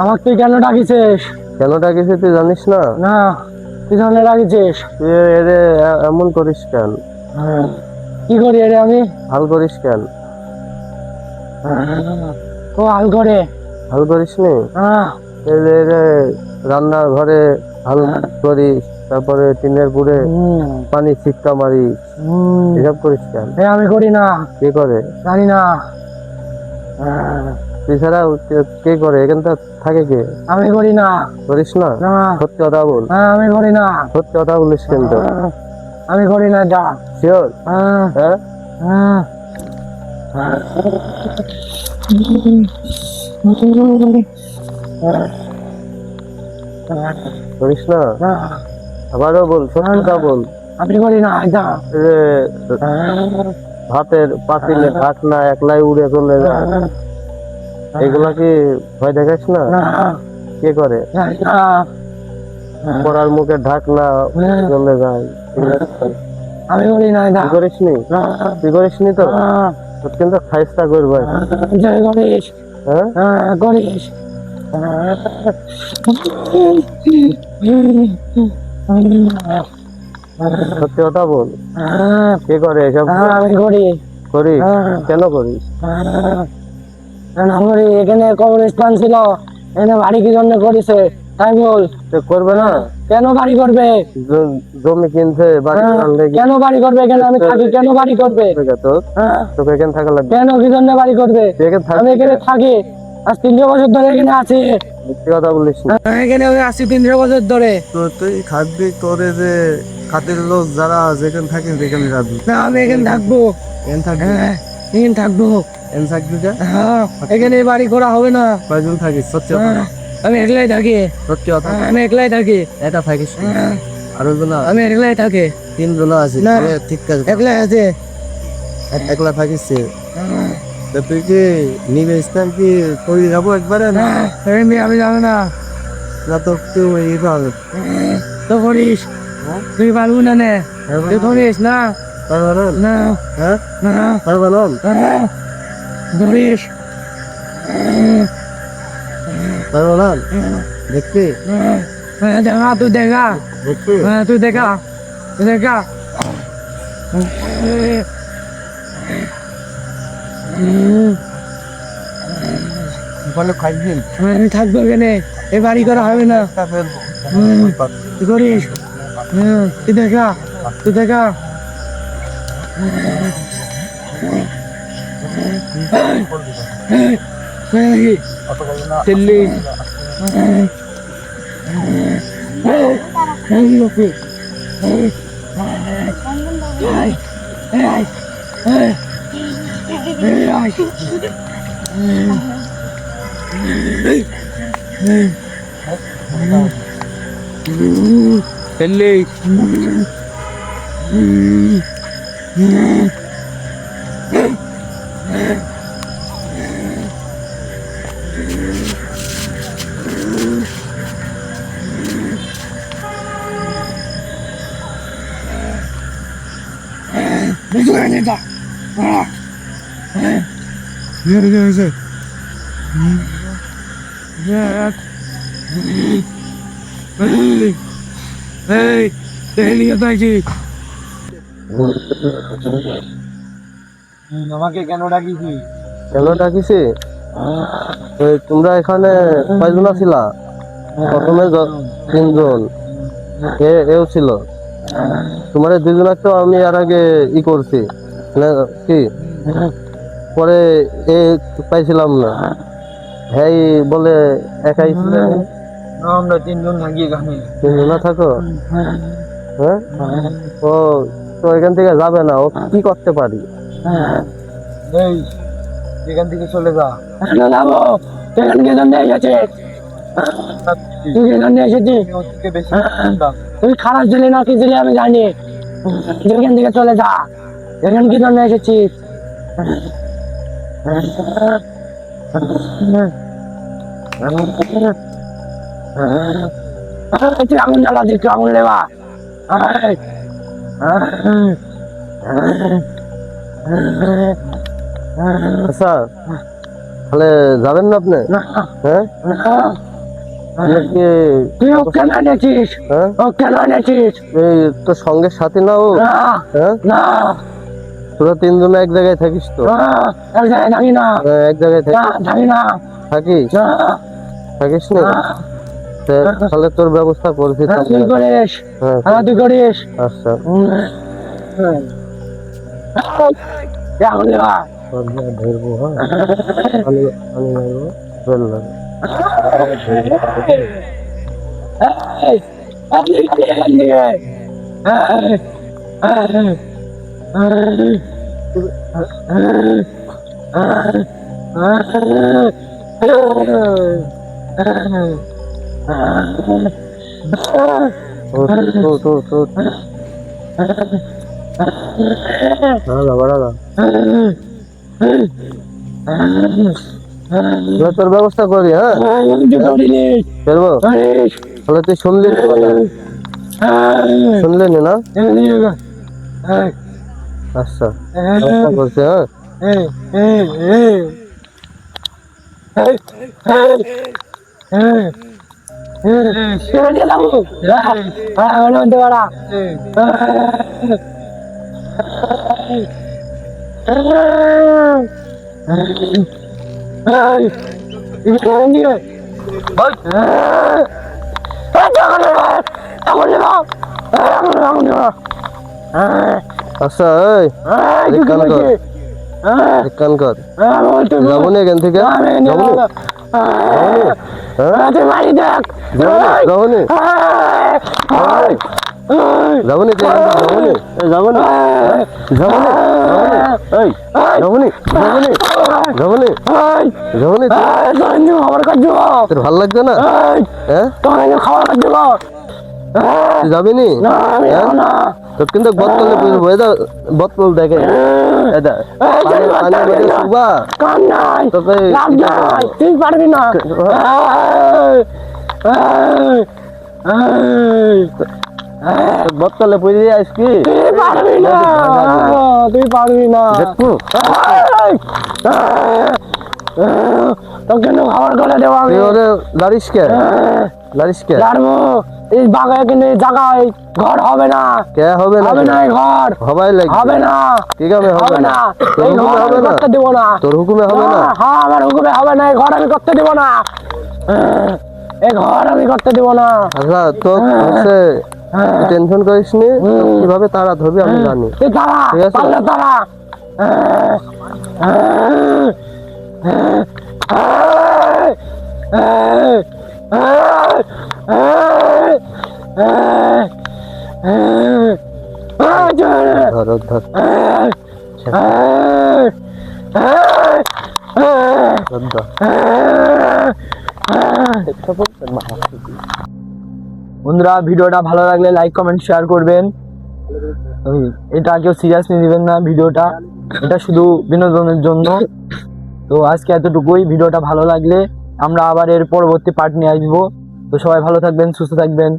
আমার তুই কেন ডাকিছিস? কেন ডাকিছে তুই জানিস না? না, তুই জন্য ডাকিছিস? তুই এরে এমন করিস কেন? কি করি রে আমি? হাল করিস কেন? ও হাল করে? হাল করিস নি? এরে রান্নার ঘরে হাল করিস, তারপরে টিনের পুরে পানি ছিটকা মারিস, এসব করিস কেন? আমি করি না। কে করে? জানি না। তুই ছাড়া কে করে? এখানটা থাকে কে? আমি করি না। করিস না? সত্যি কথা বল। আমি করি না। সত্যি কথা বলিস কিন্তু। আমি করি না, যা। শিওর? হ্যাঁ। করিস না? আবারও বল, সত্যি কথা বল। আমি করি না, যা। ভাতের পাতিলে ঢাকনা একলাই উড়ে চলে যায়, এগুলা কি ভয় দেখাস না? কে করে? পড়ার মুখে ঢাকনা চলে যায়, আমি করি না। তুই করিস নি? তুই করিস নি তো? তোর কিন্তু খাইস্তা করবো। করিস? হ্যাঁ করিস। সত্যি কথা বল, কে করে এসব? আমি করি। করিস? কেন করিস? করি, এখানে কবরস্থান ছিল, এখানে বাড়ি কি জন্য করেছে তাই বল। করবে না? কেন বাড়ি করবে? জমি কিনছে, বাড়ি আনলে কেন বাড়ি করবে? এখানে আমি থাকি, কেন বাড়ি করবে? তোকে এখানে থাকা লাগবে। কেন কি জন্য বাড়ি করবে? আমি এখানে থাকি, আজ 300 বছর ধরে এখানে আছি। মিথ্যে কথা বলিস না। এখানে আছি 300 বছর ধরে। তো তুই খাবি, তোরে যে খাতির লোক যারা যেখানে থাকে সেখানে যাবি না, আমি এখানে থাকবো। এখানে থাকবি? এখানে থাকবো। এখানে থাকবি? এখানে বাড়ি করা হবে না। কয়জন থাকিস? সত্যি কথা। আমি একলাই থাকি। সত্যি কথা। আমি একলাই থাকি। এটা থাকিস? আরো জন? আমি একলাই থাকি। 3 জন আছে? ঠিক আছে, একলাই আছে। একলা থাকিস? তুই কি নিবে ইসলাম কি করে যাবো একবারে? না আমি জানো না। না তো তুই তো করিস, তুই পারবো না। তুই করিস না। না, হ্যাঁ না, পারবান? ধরিস। পারবান? দেখবি? দেখা, তুই দেখা। দেখবি? তুই দেখা, তুই দেখা। আমি থাকবো এখানে, এ বাড়ি করা হবে না। তুই করিস? তুই দেখা, তুই দেখা। দিল্লি আমাকে কেন ডাকিছি? কেন ডাকিছি? তোমরা এখানে কয়জন ছিলা? প্রথমে 3 জন, এও ছিল। তোমার 2 জনের তো আমি আর আগে করছি কি, পরে এ পাইছিলাম না। হ্যাঁ বলে একাই ছিল। আমরা 3 জন থাকি এখানে। 3 জন থাকো? হ্যাঁ। ও তো এখান থেকে যাবে না, ও কি করতে পারি? এই, এখান থেকে চলে যা। যাবো, এখান থেকে জন্য এসেছিস। তুই এখান থেকে এসেছিস, তুই খারাপ ছিলি না কি ছিলি আমি জানি। এখান থেকে চলে যা, এখান কি জন্য এসেছিস? তুই আগুন জ্বালা দিচ্ছ, আগুন লেবা। আচ্ছা, তাহলে যাবেন না আপনি? হ্যাঁ, নাকি তুই ও কেন এনেছিস? হ্যাঁ ও কেন এনেছিস? এই তোর সঙ্গের সাথী না ও? না হ্যাঁ না তোরা তিনজনে এক জায়গায় থাকিস তো? না, এক জায়গায় থাকি না। এক জায়গায় না থাকি না। থাকিস? না থাকিস না? না। তাহলে তোর ব্যবস্থা করছি হ্যাঁ, তুই করিস। হ্যাঁ হ্যাঁ তুই করিস। আচ্ছা এখন লেবা। ধরবো হ্যাঁ আমি আমি ধরবো বেল লাগে এই, আপনি এখান থেকে। বাড়া তোর ব্যবস্থা করি হ্যাঁ ফেরবো তাহলে তুই শুনলি শুনলি না আচ্ছা ব্যবস্থা করছি হ্যাঁ আচ্ছা এই কান কর যাবো না এখান থেকে যাবো না যাবো না যাবো না যাবো না যাবো না যাবো না যাবো না যাবো না খাবার কাজ তোর ভাল লাগছে না হ্যাঁ খাবার কাজ তুই যাবি নি তোর কিন্তু বতল বতল দেখে তুই পারবি না বতলে পুজো আইস কি পারবি না তুই পারবি না তোকে খাবার করে দেবো আমি লারিস কে লারিস কে লাড়বো এই বাগায় কিন্তু এই জায়গায় ঘর হবে না কে হবে না হবে না এই ঘর হবাই লাগবে হবে না ঠিক আছে হবে না এই ঘর আমি করতে দেব না তোর হুকুমে হবে না হ্যাঁ আমার হুকুমে হবে না এই ঘর আমি করতে দেব না এই ঘর আমি করতে দেব না আচ্ছা তো হচ্ছে টেনশন করিস নি কিভাবে তারা ধরবি আমি জানি তুই তারা ঠিক আছে পারলে তারা ধর ধর বন্ধুরা ভিডিওটা ভালো লাগলে লাইক কমেন্ট শেয়ার করবেন এটা কেউ সিরিয়াসলি নেবেন না ভিডিওটা এটা শুধু বিনোদনের জন্য তো আজকে এতটুকুই ভিডিওটা ভালো লাগলে আমরা আবার এর পরবর্তী পার্ট নিয়ে আসবো তো সবাই ভালো থাকবেন সুস্থ থাকবেন